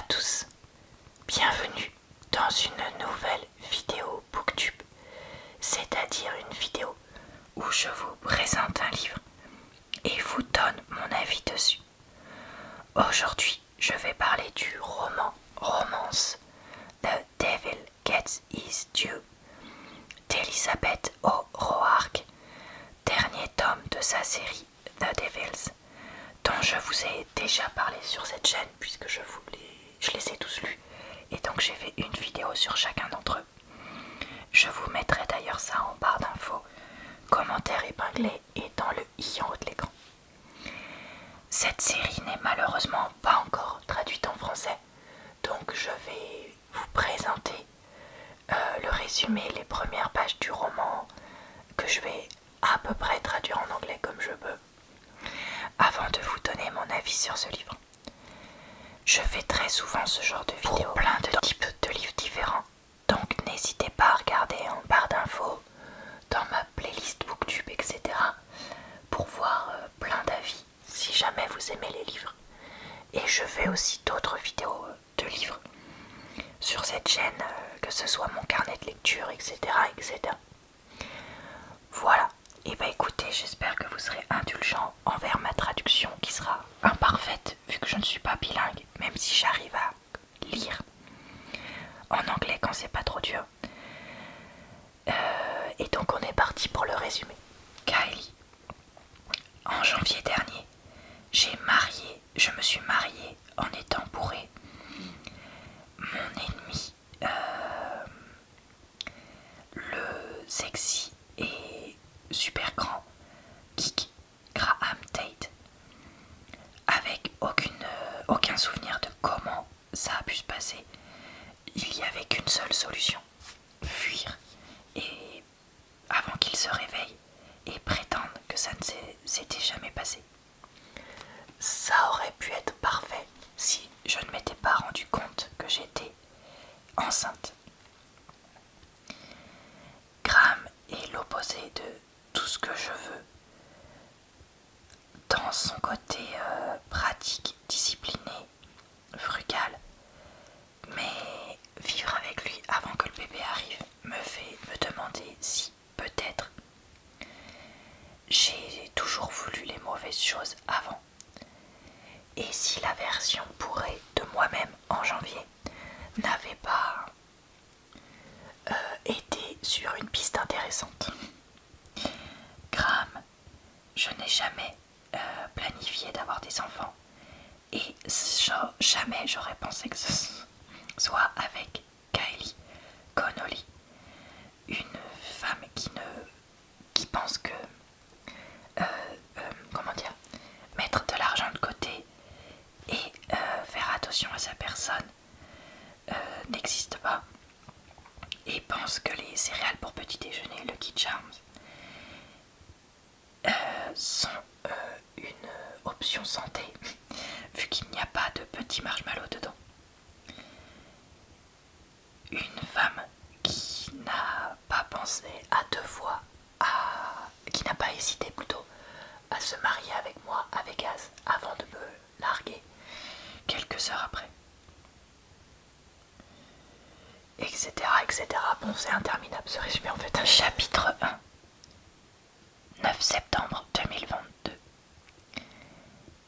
tous, bienvenue dans une nouvelle vidéo Booktube, c'est-à-dire une vidéo où je vous présente un livre et vous donne mon avis dessus. Aujourd'hui, je vais parler du romance The Devil Gets His Due d'Elizabeth O'Roark, dernier tome de sa série The Devils, dont je vous ai déjà parlé sur cette chaîne puisque je les ai tous lus et donc j'ai fait une vidéo sur chacun d'entre eux. Je vous mettrai d'ailleurs ça en barre d'infos, commentaire épinglé et dans le i en haut de l'écran. Cette série n'est malheureusement pas encore traduite en français, donc je vais vous présenter le résumé, les premières pages du roman que je vais à peu près traduire en anglais comme je peux, avant de vous donner mon avis sur ce livre. Je fais très souvent ce genre de vidéo pour plein de types de livres différents, donc n'hésitez pas à regarder en barre d'infos, dans ma playlist Booktube, etc. pour voir plein d'avis si jamais vous aimez les livres. Et je fais aussi d'autres vidéos de livres sur cette chaîne, que ce soit mon carnet de lecture, etc. etc. Voilà. Et bah écoutez, j'espère que vous serez indulgents envers ma traduction qui sera imparfaite vu que je ne suis pas bilingue, même si j'arrive à lire en anglais quand c'est pas trop dur. Et donc on est parti pour le résumé. Kylie. En janvier dernier, je me suis mariée en étant bourrée. Mon ennemi, le sexy et super grand geek Graham Tate, avec aucun souvenir de comment ça a pu se passer. Il n'y avait qu'une seule solution: fuir, et avant qu'il se réveille et prétende que ça ne s'était jamais passé. Ça aurait pu être parfait si je ne m'étais pas rendu compte que j'étais enceinte. Graham est l'opposé de tout ce que je veux dans son côté pratique, discipliné, frugal, mais vivre avec lui avant que le bébé arrive me fait me demander si peut-être j'ai toujours voulu les mauvaises choses avant, et si la version bourrée de moi-même en janvier n'avait pas été sur une piste intéressante. Graham, je n'ai jamais planifié d'avoir des enfants, et jamais j'aurais pensé que ce soit avec Kylie Connolly, une femme qui pense que mettre de l'argent de côté et faire attention à sa personne n'existe pas, et pense que les céréales pour petit déjeuner, Lucky Charms, sont une option santé vu qu'il n'y a pas de petits marshmallows dedans. Une femme qui n'a pas pensé à deux fois, qui n'a pas hésité plutôt à se marier avec moi à Vegas avant de me larguer quelques heures après, etc. etc. Bon, c'est interminable ce résumé en fait. Chapitre 1, 9 septembre 2022.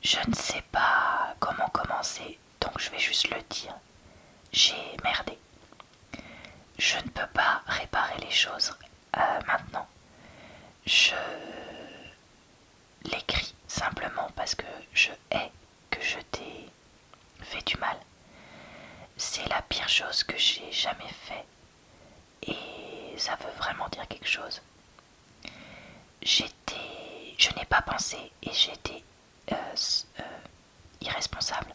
Je ne sais pas comment commencer, donc je vais juste le dire. J'ai merdé. Je ne peux pas réparer les choses maintenant. Je l'écris simplement parce que je hais que je t'ai fait du mal. C'est la pire chose que j'ai jamais fait, et ça veut vraiment dire quelque chose. Je n'ai pas pensé et j'étais irresponsable,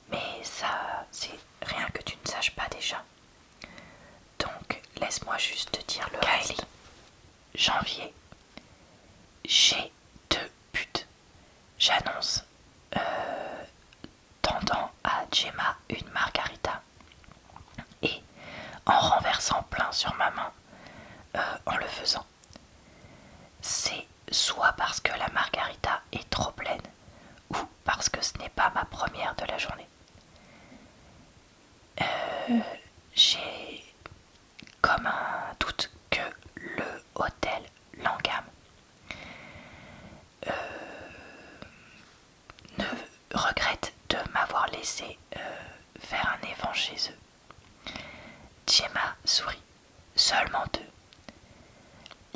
mais ça, c'est rien que tu ne saches pas déjà. Donc laisse-moi juste te dire le Kylie. Reste. Janvier. J'ai 2 buts. J'annonce tendant à Gemma une margarita, et en renversant plein sur ma main en le faisant. C'est soit parce que la margarita est trop pleine, ou parce que ce n'est pas ma première de la journée. laisser faire un évent chez eux. Gemma sourit. Seulement 2.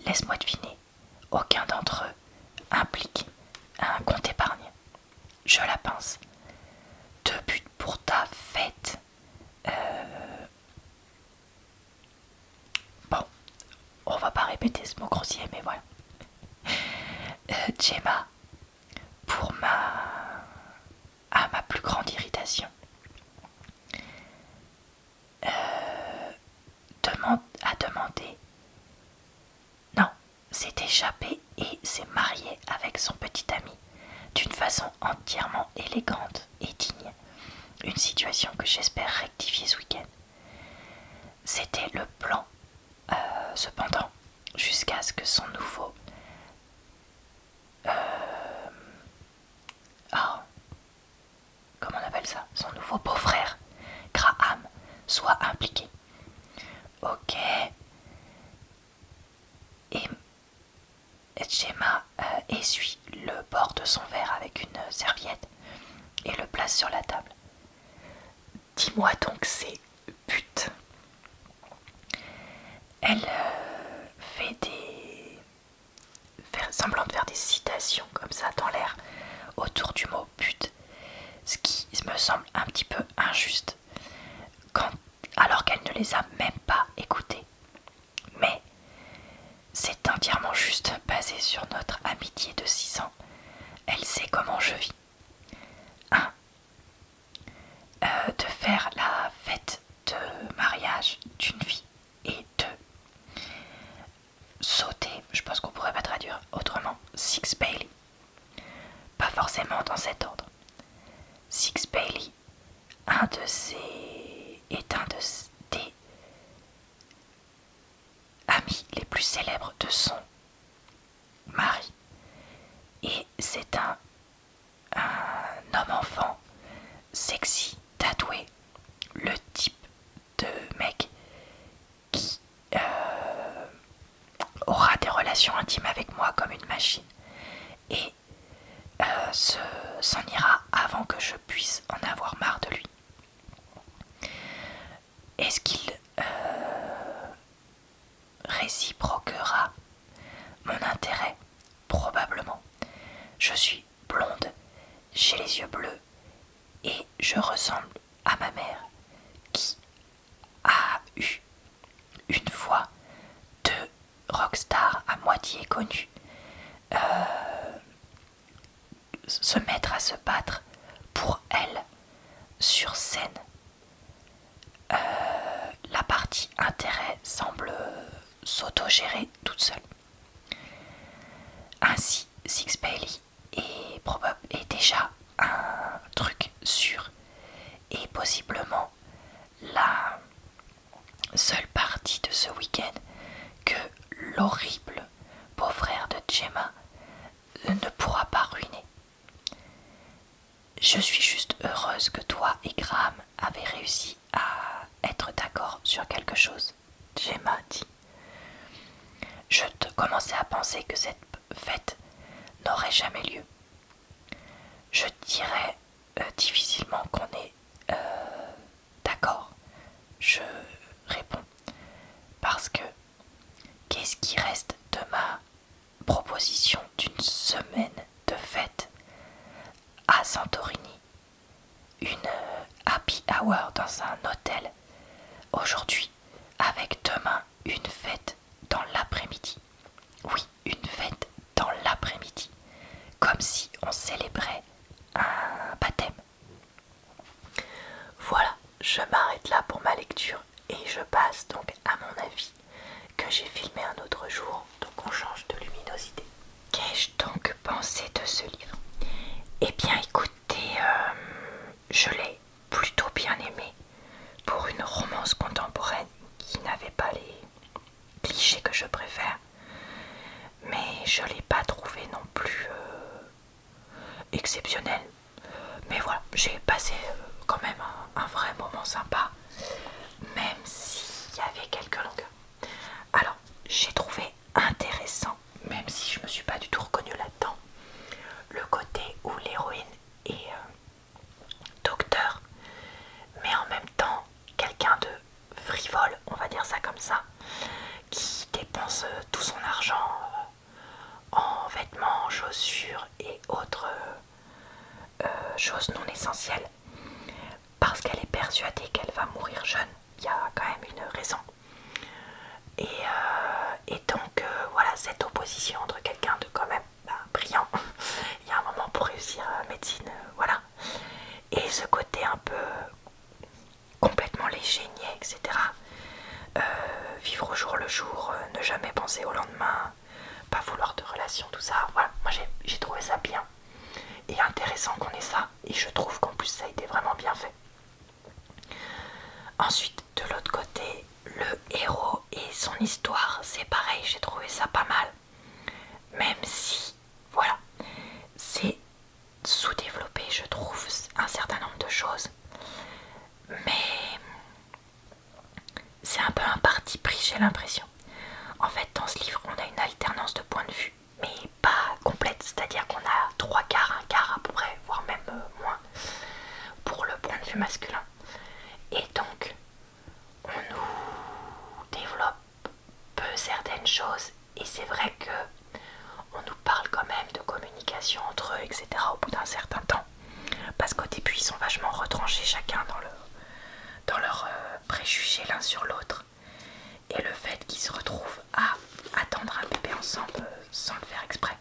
Laisse-moi deviner. Aucun d'entre eux implique un compte épargne. Je la pince. 2 buts pour ta fête. Bon, on va pas répéter ce mot grossier, mais voilà. Gemma, à ma plus grande irritation, a demandé, non, s'est échappé et s'est marié avec son petit ami d'une façon entièrement élégante et digne. Une situation que j'espère rectifier ce week-end. C'était le plan, cependant, jusqu'à ce que son nouveau comment on appelle ça, son nouveau beau-frère, Graham, soit impliqué. Ok. Et Gemma essuie le bord de son verre avec une serviette et le place sur la table. Dis-moi donc ces buts. Elle fait semblant de faire des citations comme ça dans l'air autour du mot but, ce qui me semble un petit peu injuste alors qu'elle ne les a même pas écoutés. Mais c'est entièrement juste basé sur notre amitié de 6 ans. Elle sait comment je vis. 1. De faire la fête de mariage d'une vie. Et 2. Sauter, je pense qu'on pourrait pas traduire autrement, Six Bailey. Pas forcément dans cet ordre. Six Bailey est un des amis les plus célèbres de son mari. Et c'est un homme-enfant sexy, tatoué, le type de mec qui aura des relations intimes avec moi comme une machine et s'en ira avant que je puisse en avoir marre de lui. Est-ce qu'il réciproquera mon intérêt? Probablement. Je suis blonde, j'ai les yeux bleus et je ressemble à ma mère qui a eu une fois 2 rockstars à moitié connus se mettre à se battre pour elle sur scène. La partie intérêt semble s'autogérer toute seule. Ainsi, Six Bailey est déjà un truc sûr et possiblement la seule partie de ce week-end que l'horrible beau-frère de Gemma ne pourra pas ruiner. Je suis juste heureuse que toi et Graham avez réussi à être d'accord sur quelque chose, Gemma dit. Je commençais à penser que cette fête n'aurait jamais lieu. Je dirais difficilement qu'on est d'accord, je réponds, parce que qu'est-ce qui reste de ma proposition d'une semaine de fête à Santorini, une happy hour dans un hôtel aujourd'hui, avec demain une fête dans l'après-midi. Oui, une fête dans l'après-midi, comme si on célébrait un baptême. Voilà, je m'arrête là pour ma lecture et je passe donc à mon avis que j'ai filmé un autre jour, donc on change de luminosité. Qu'ai-je donc pensé de ce livre? Eh bien écoutez, je l'ai plutôt bien aimé pour une romance contemporaine qui n'avait pas les clichés que je préfère, mais je l'ai pas trouvé non plus exceptionnel. Mais voilà, j'ai passé quand même un vrai moment sympa, même s'il y avait quelques longueurs. Alors, j'ai trouvé intéressant, même si je me suis pas du tout reconnue là-dedans, le côté où l'héroïne est docteur persuadée qu'elle va mourir jeune. Il y a quand même une raison. Et donc voilà, cette opposition entre quelqu'un de quand même brillant, il y a un moment pour réussir médecine, voilà, et ce côté un peu complètement léger, niais, etc. Vivre au jour le jour, ne jamais penser au lendemain, pas vouloir de relation, tout ça, voilà, moi j'ai trouvé ça bien et intéressant qu'on ait ça, et je trouve qu'en plus ça a été vraiment bien fait. Ensuite, de l'autre côté, le héros et son histoire, c'est pareil, j'ai trouvé ça pas mal. Même si, voilà, c'est sous-développé, je trouve, un certain nombre de choses. Mais c'est un peu un parti pris, j'ai l'impression. En fait, dans ce livre, on a une alternance de points de vue, mais pas complète, c'est-à-dire qu'on a 3 quarts, un quart à peu près, voire même moins, pour le point de vue masculin. Et donc, on nous développe peu certaines choses, et c'est vrai que on nous parle quand même de communication entre eux, etc. au bout d'un certain temps. Parce qu'au début, ils sont vachement retranchés chacun dans leurs préjugés l'un sur l'autre. Et le fait qu'ils se retrouvent à attendre un bébé ensemble sans le faire exprès.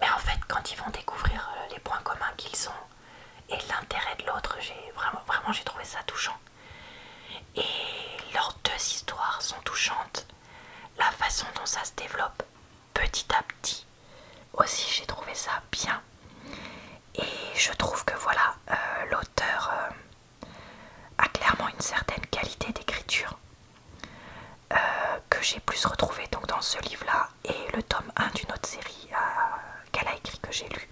Mais en fait, quand ils vont découvrir les points communs qu'ils ont et l'intérêt de l'autre, vraiment j'ai trouvé ça touchant. Et leurs deux histoires sont touchantes. La façon dont ça se développe petit à petit aussi, j'ai trouvé ça bien. Et je trouve que voilà, l'auteur a clairement une certaine qualité d'écriture que j'ai plus retrouvé donc dans ce livre-là et le tome 1 d'une autre série qu'elle a écrit, que j'ai lu,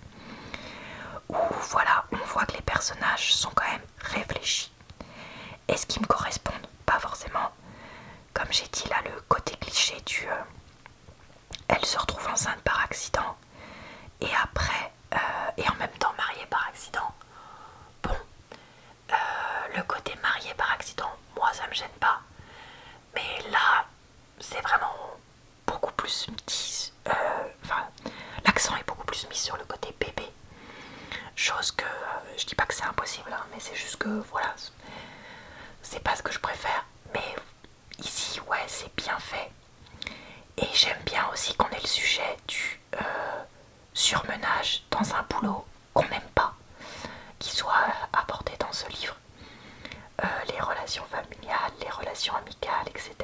où voilà, on voit que les personnages sont quand même réfléchis. Est-ce qu'ils me correspondent? Pas forcément. Comme j'ai dit là, le côté cliché du elle se retrouve enceinte par accident et après et en même temps mariée par accident. Bon, le côté marié par accident, moi ça me gêne pas, mais là c'est vraiment beaucoup plus dit, l'accent est beaucoup plus mis sur le côté bébé, chose que je dis pas que c'est impossible, hein, mais c'est juste que voilà, c'est pas ce que je préfère. Mais ici, ouais, c'est bien fait. Et j'aime bien aussi qu'on ait le sujet du surmenage dans un boulot qu'on n'aime pas, qui soit abordé dans ce livre. Les relations familiales, les relations amicales, etc.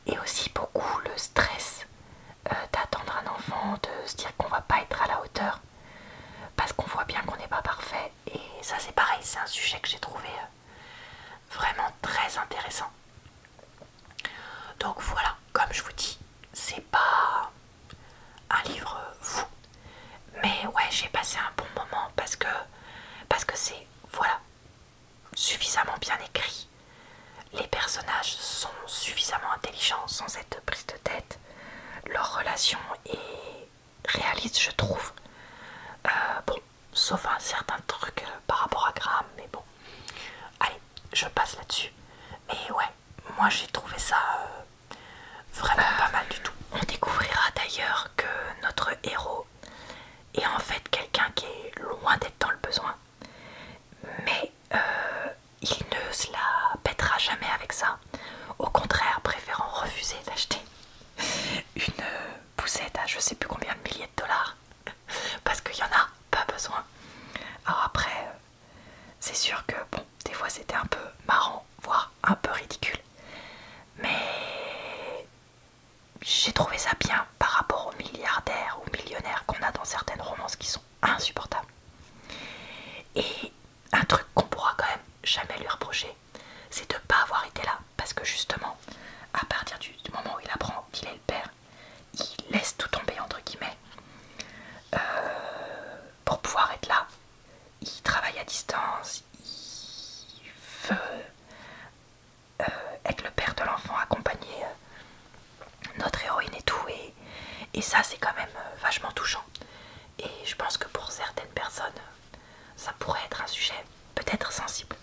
Et aussi beaucoup le stress d'attendre un enfant, de se dire qu'on va pas être à la hauteur, parce qu'on voit bien qu'on n'est pas parfait. Et ça c'est pareil, c'est un sujet que j'ai trouvé vraiment très intéressant. Donc voilà, comme je vous dis, c'est pas un livre fou, mais ouais, j'ai passé un bon moment parce que c'est, voilà, suffisamment bien écrit. Les personnages sont suffisamment intelligents sans être prise de tête. Leur relation est réaliste, je trouve. Bon, sauf un certain truc par rapport à Graham, mais bon. Allez, je passe là-dessus. Mais ouais, moi j'ai trouvé ça vraiment pas mal du tout. On découvrira d'ailleurs que notre héros est en fait quelqu'un qui est loin d'être dans le besoin. Mais il ne se la pètera jamais avec ça. Au contraire, préférant refuser d'acheter une poussette à je sais plus combien de milliers de dollars. Parce qu'il y en a pas besoin. Alors après, c'est sûr que bon, des fois c'était un peu marrant, voire un peu ridicule. Mais j'ai trouvé ça bien par rapport aux milliardaires ou millionnaires qu'on a dans certaines romances qui sont insupportables. Et un truc qu'on pourra quand même jamais lui reprocher, c'est de ne pas avoir été là. Parce que justement, à partir du moment où il apprend qu'il est le père, il laisse tout tomber entre guillemets pour pouvoir être là. Il travaille à distance, il veut être le père de l'enfant, accompagner notre héroïne et tout, et ça c'est quand même vachement touchant. Et je pense que pour certaines personnes, ça pourrait être un sujet peut-être sensible.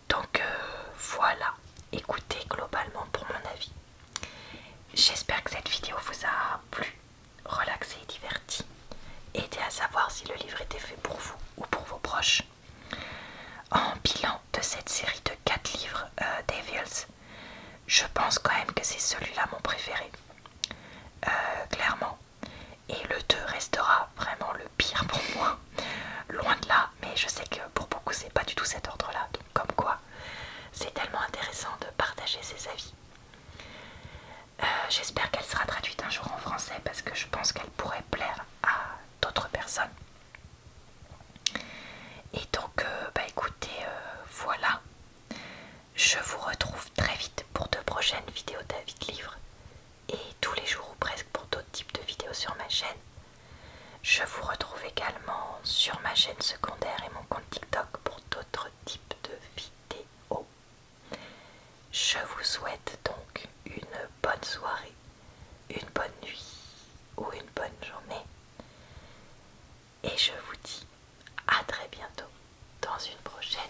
Donc voilà, écoutez globalement pour mon avis. J'espère que cette vidéo vous a plu, relaxé et diverti, aidé à savoir si le livre était fait pour vous ou pour vos proches. cette série de 4 livres, Devils, je pense quand même que c'est celui-là mon préféré. Clairement. Et le 2 restera vraiment le pire pour moi. Loin de là, mais je sais que pour beaucoup c'est pas du tout cet ordre-là. Donc comme quoi, c'est tellement intéressant de partager ses avis. J'espère qu'elle sera traduite un jour en français parce que je pense qu'elle pourrait plaire à d'autres personnes. Et donc, bah écoutez, voilà. Je vous retrouve très vite pour de prochaines vidéos d'avis de livres. Et tous les jours ou presque pour d'autres types de vidéos sur ma chaîne. Je vous retrouve également sur ma chaîne secondaire et mon compte TikTok pour d'autres types de vidéos. Je vous souhaite donc une bonne soirée, une bonne nuit ou une bonne journée. Et je vous dis à très bientôt dans une prochaine